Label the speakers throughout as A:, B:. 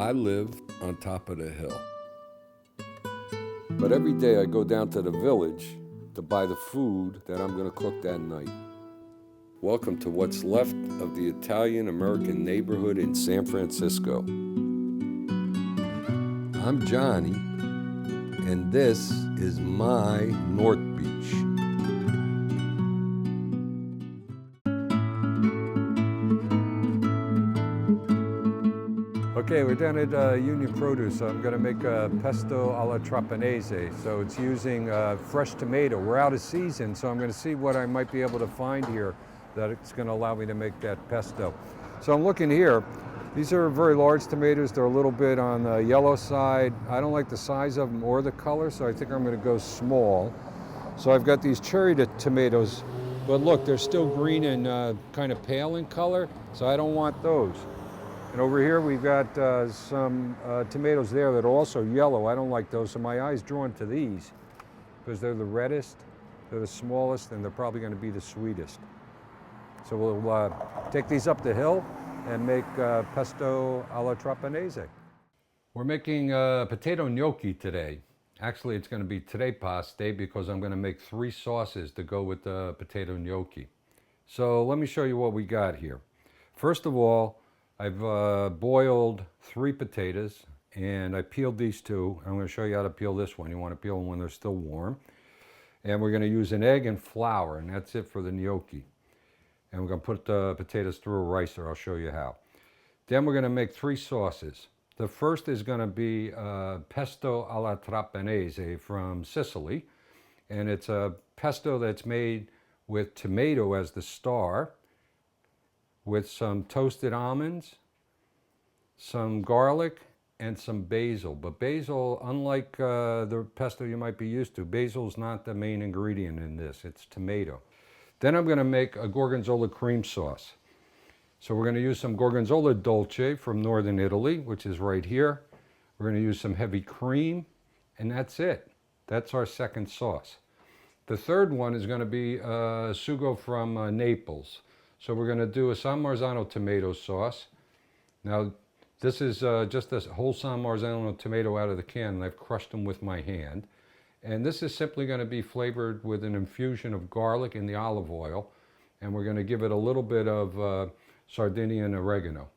A: I live on top of the hill. But every day I go down to the village to buy the food that I'm going to cook that night. Welcome to what's left of the Italian-American neighborhood in San Francisco. I'm Johnny, and this is my North Beach. Okay, we're down at Union Produce. So I'm going to make a pesto alla trapanese. So it's using fresh tomato. We're out of season, so I'm going to see what I might be able to find here that it's going to allow me to make that pesto. So I'm looking here. These are very large tomatoes. They're a little bit on the yellow side. I don't like the size of them or the color, so I think I'm going to go small. So I've got these cherry tomatoes, but look, they're still green and kind of pale in color, so I don't want those. And over here we've got some tomatoes there that are also yellow. I don't like those, so my eye's drawn to these because they're the reddest, they're the smallest, and they're probably going to be the sweetest. So we'll take these up the hill and make pesto alla trapanese. We're making potato gnocchi today. Actually, it's going to be trapaste because I'm going to make 3 sauces to go with the potato gnocchi. So let me show you what we got here. First of all, I've boiled 3 potatoes and I peeled these 2. I'm going to show you how to peel this one. You want to peel them when they're still warm. And we're going to use an egg and flour, and that's it for the gnocchi. And we're going to put the potatoes through a ricer. I'll show you how. Then we're going to make 3 sauces. The first is going to be pesto alla trapanese from Sicily. And it's a pesto that's made with tomato as the star, with some toasted almonds, some garlic, and some basil. But basil, unlike the pesto you might be used to, basil's not the main ingredient in this, it's tomato. Then I'm going to make a Gorgonzola cream sauce. So we're going to use some Gorgonzola dolce from northern Italy, which is right here. We're going to use some heavy cream, and that's it. That's our second sauce. The third one is going to be sugo from Naples. So we're going to do a San Marzano tomato sauce. Now, this is just a whole San Marzano tomato out of the can, and I've crushed them with my hand. And this is simply going to be flavored with an infusion of garlic in the olive oil, and we're going to give it a little bit of Sardinian oregano.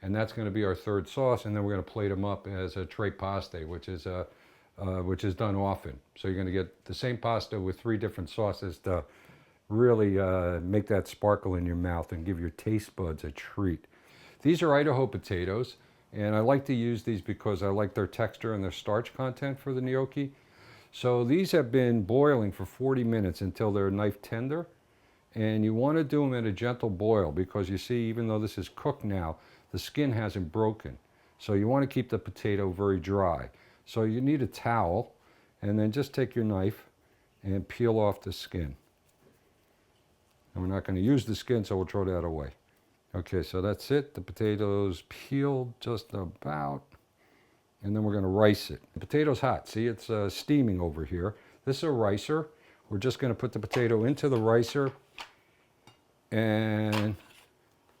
A: And that's going to be our third sauce, and then we're going to plate them up as a tre paste, which is done often. So you're going to get the same pasta with 3 different sauces to really make that sparkle in your mouth and give your taste buds a treat. These are Idaho potatoes, and I like to use these because I like their texture and their starch content for the gnocchi. So these have been boiling for 40 minutes until they're knife tender, and you want to do them at a gentle boil because you see, even though this is cooked now, the skin hasn't broken. So you want to keep the potato very dry. So you need a towel, and then just take your knife and peel off the skin. And we're not going to use the skin, so we'll throw that away. Okay, so that's it. The potatoes peeled just about. And then we're going to rice it. The potato's hot. See, it's steaming over here. This is a ricer. We're just going to put the potato into the ricer. And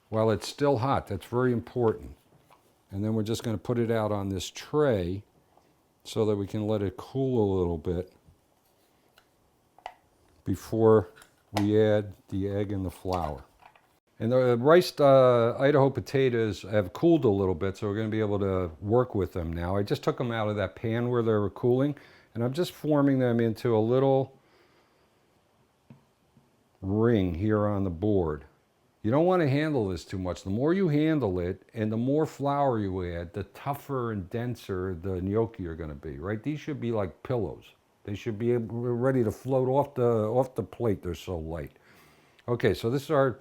A: while it's still hot, that's very important. And then we're just going to put it out on this tray so that we can let it cool a little bit before we add the egg and the flour. And the riced Idaho potatoes have cooled a little bit, so we're going to be able to work with them now. I just took them out of that pan where they were cooling, and I'm just forming them into a little ring here on the board. You don't want to handle this too much. The more you handle it and the more flour you add, the tougher and denser the gnocchi are going to be, right? These should be like pillows. They should be ready to float off the plate. They're so light. Okay, so this is our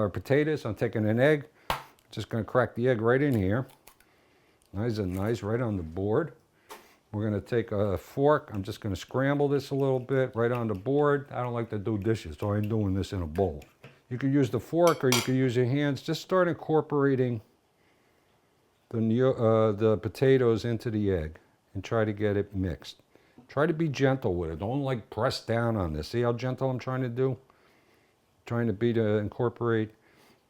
A: potatoes. I'm taking an egg. Just going to crack the egg right in here. Nice and nice, right on the board. We're going to take a fork. I'm just going to scramble this a little bit right on the board. I don't like to do dishes, so I'm doing this in a bowl. You can use the fork or you can use your hands. Just start incorporating the potatoes into the egg and try to get it mixed. Try to be gentle with it. Don't like press down on this. See how gentle I'm trying to do? Trying to be to incorporate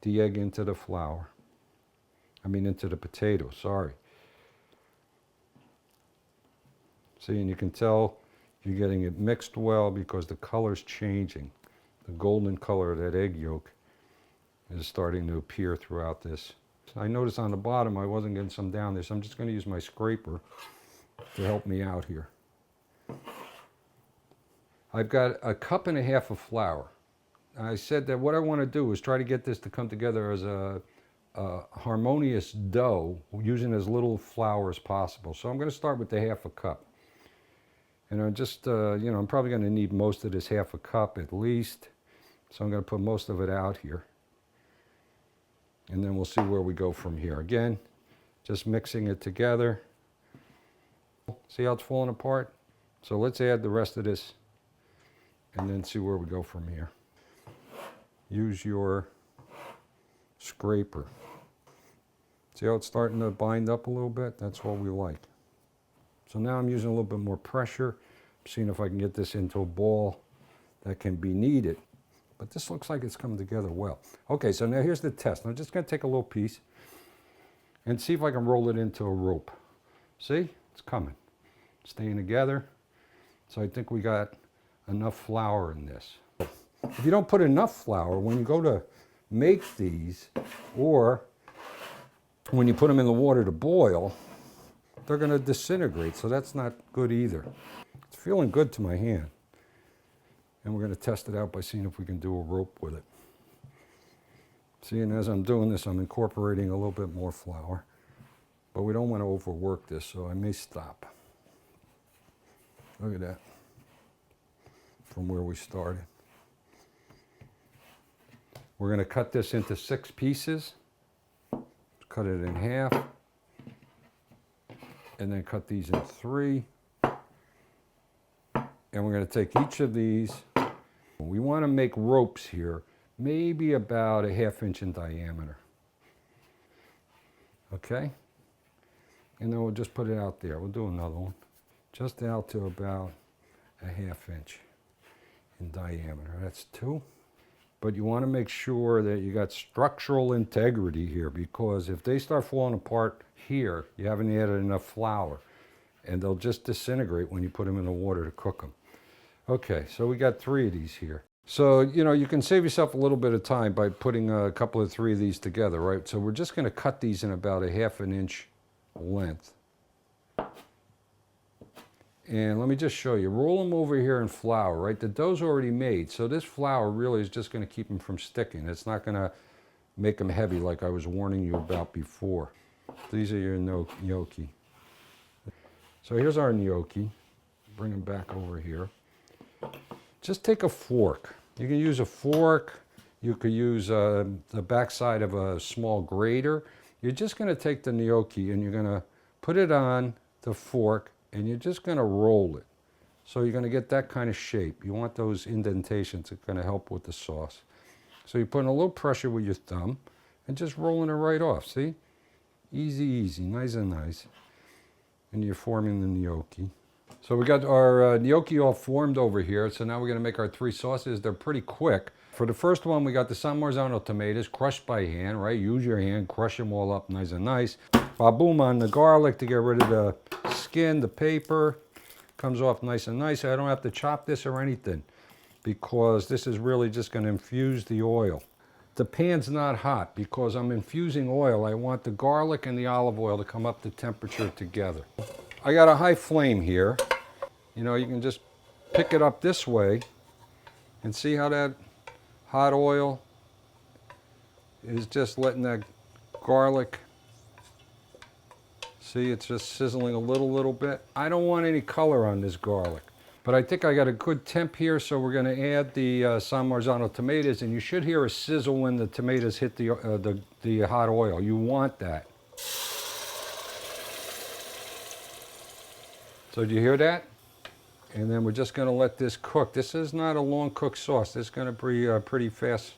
A: the egg into the flour. into the potato, sorry. See, and you can tell you're getting it mixed well because the color's changing. The golden color of that egg yolk is starting to appear throughout this. I noticed on the bottom I wasn't getting some down there, so I'm just going to use my scraper to help me out here. I've got a cup and a half of flour. I said that what I want to do is try to get this to come together as a harmonious dough using as little flour as possible. So I'm going to start with the half a cup. And I'm just, you know, I'm probably going to need most of this half a cup at least. So I'm going to put most of it out here. And then we'll see where we go from here. Again, just mixing it together. See how it's falling apart? So let's add the rest of this and then see where we go from here. Use your scraper. See how it's starting to bind up a little bit? That's what we like. So now I'm using a little bit more pressure. I'm seeing if I can get this into a ball that can be kneaded. But this looks like it's coming together well. Okay, so now here's the test. I'm just going to take a little piece and see if I can roll it into a rope. See? It's coming. Staying together. So I think we got enough flour in this. If you don't put enough flour, when you go to make these, or when you put them in the water to boil, they're going to disintegrate. So that's not good either. It's feeling good to my hand. And we're going to test it out by seeing if we can do a rope with it. See, and as I'm doing this, I'm incorporating a little bit more flour. But we don't want to overwork this, so I may stop. Look at that. From where we started. We're going to cut this into 6 pieces. Cut it in half. And then cut these in 3. And we're going to take each of these. We want to make ropes here, maybe about a 1/2 inch in diameter. Okay? And then we'll just put it out there. We'll do another one. Just out to about a 1/2 inch in diameter. That's 2. But you want to make sure that you got structural integrity here, because if they start falling apart here, you haven't added enough flour. And they'll just disintegrate when you put them in the water to cook them. Okay, so we got 3 of these here. So, you know, you can save yourself a little bit of time by putting a couple of 3 of these together, right? So we're just going to cut these in about a 1/2 inch length. And let me just show you. Roll them over here in flour, right? The dough's already made, so this flour really is just going to keep them from sticking. It's not going to make them heavy like I was warning you about before. These are your gnocchi. So here's our gnocchi. Bring them back over here. Just take a fork. You can use a fork. You could use the backside of a small grater. You're just going to take the gnocchi and you're going to put it on the fork and you're just going to roll it. So you're going to get that kind of shape. You want those indentations. It's going to help with the sauce. So you're putting a little pressure with your thumb and just rolling it right off. See? Easy, easy. Nice and nice. And you're forming the gnocchi. So we got our gnocchi all formed over here. So now we're going to make our 3 sauces. They're pretty quick. For the first one, we got the San Marzano tomatoes crushed by hand, right? Use your hand, crush them all up nice and nice. Ba-boom on the garlic to get rid of the skin, the paper. Comes off nice and nice. I don't have to chop this or anything because this is really just going to infuse the oil. The pan's not hot because I'm infusing oil. I want the garlic and the olive oil to come up to temperature together. I got a high flame here. You know, you can just pick it up this way and see how that hot oil is just letting that garlic, see, it's just sizzling a little bit. I don't want any color on this garlic, but I think I got a good temp here, so we're going to add the San Marzano tomatoes, and you should hear a sizzle when the tomatoes hit the hot oil. You want that. So do you hear that? And then we're just going to let this cook. This is not a long cooked sauce. This is going to be a pretty fast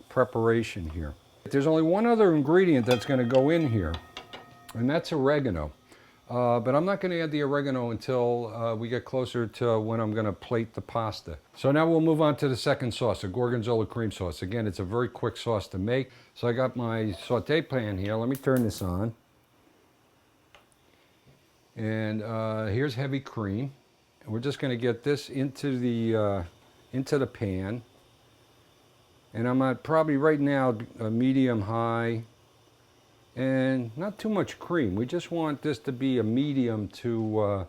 A: preparation here. There's only one other ingredient that's going to go in here, and that's oregano. But I'm not going to add the oregano until we get closer to when I'm going to plate the pasta. So now we'll move on to the second sauce, a Gorgonzola cream sauce. Again, it's a very quick sauce to make. So I got my saute pan here. Let me turn this on. And here's heavy cream. And we're just going to get this into the pan. And I'm at probably right now a medium high, and not too much cream. We just want this to be a medium to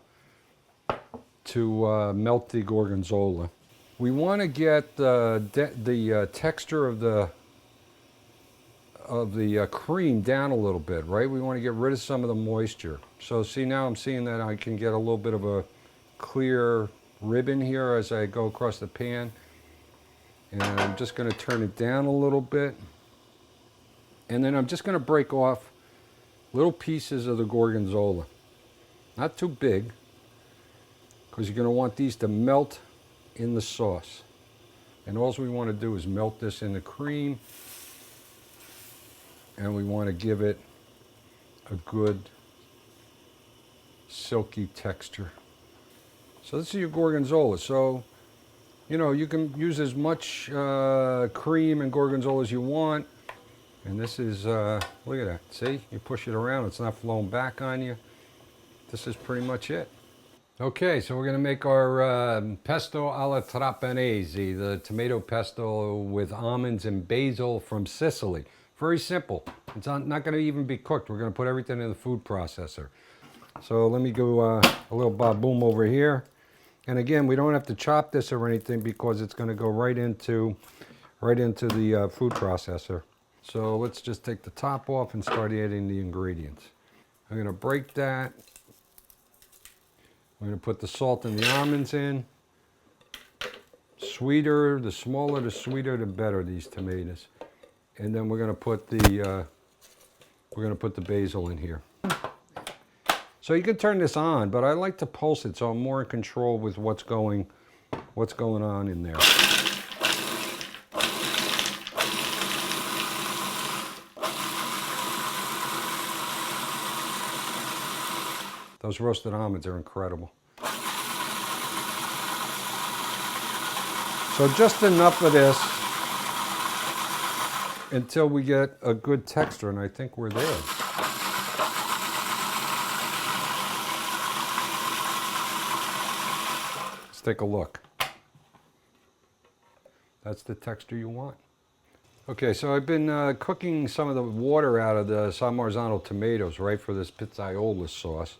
A: melt the gorgonzola. We want to get the texture of the cream down a little bit, right? We want to get rid of some of the moisture. So see, now I'm seeing that I can get a little bit of a clear ribbon here as I go across the pan. And I'm just going to turn it down a little bit. And then I'm just going to break off little pieces of the gorgonzola. Not too big, because you're going to want these to melt in the sauce. And all we want to do is melt this in the cream. And we want to give it a good silky texture. So this is your gorgonzola. So, you know, you can use as much cream and gorgonzola as you want. And this is, look at that. See, you push it around, it's not flowing back on you. This is pretty much it. Okay, so we're going to make our pesto alla trapanese, the tomato pesto with almonds and basil from Sicily. Very simple. It's not going to even be cooked. We're going to put everything in the food processor. So let me go a little ba-boom over here. And again, we don't have to chop this or anything because it's going to go right into the food processor. So let's just take the top off and start adding the ingredients. I'm going to break that. I'm going to put the salt and the almonds in. Sweeter, the smaller, the sweeter, the better, these tomatoes. And then we're going to put the basil in here. So you can turn this on, but I like to pulse it so I'm more in control with what's going on in there. Those roasted almonds are incredible. So just enough of this until we get a good texture, and I think we're there. Let's take a look. That's the texture you want. Okay, so I've been cooking some of the water out of the San Marzano tomatoes, right, for this piquantly sauce.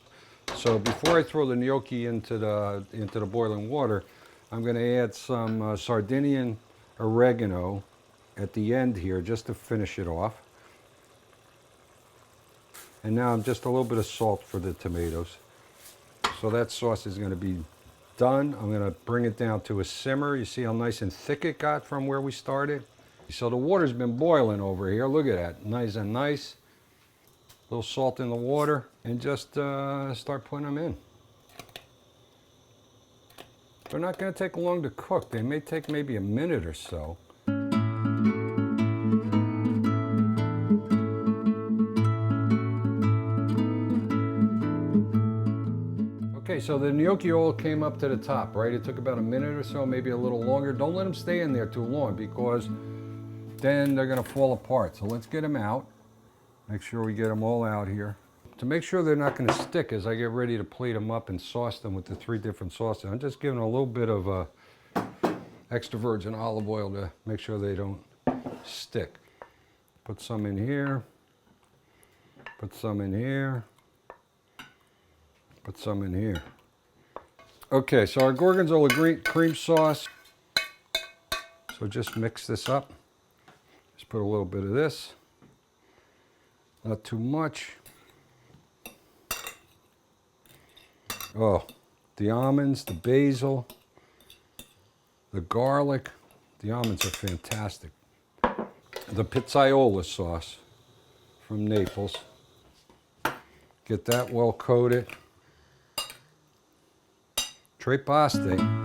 A: So before I throw the gnocchi into the boiling water, I'm going to add some Sardinian oregano at the end here just to finish it off. And now just a little bit of salt for the tomatoes. So that sauce is going to be done. I'm going to bring it down to a simmer. You see how nice and thick it got from where we started? So the water's been boiling over here. Look at that, nice and nice. A little salt in the water, and just start putting them in. They're not going to take long to cook. They may take maybe a minute or so. Okay, so the gnocchi all came up to the top, right? It took about a minute or so, maybe a little longer. Don't let them stay in there too long because then they're going to fall apart. So let's get them out. Make sure we get them all out here. To make sure they're not going to stick as I get ready to plate them up and sauce them with the 3 different sauces, I'm just giving a little bit of extra virgin olive oil to make sure they don't stick. Put some in here. Put some in here. Put some in here. Okay, so our gorgonzola cream sauce. So just mix this up. Just put a little bit of this. Not too much. Oh, the almonds, the basil, the garlic. The almonds are fantastic. The piquantly sauce from Naples. Get that well coated. Trapaste.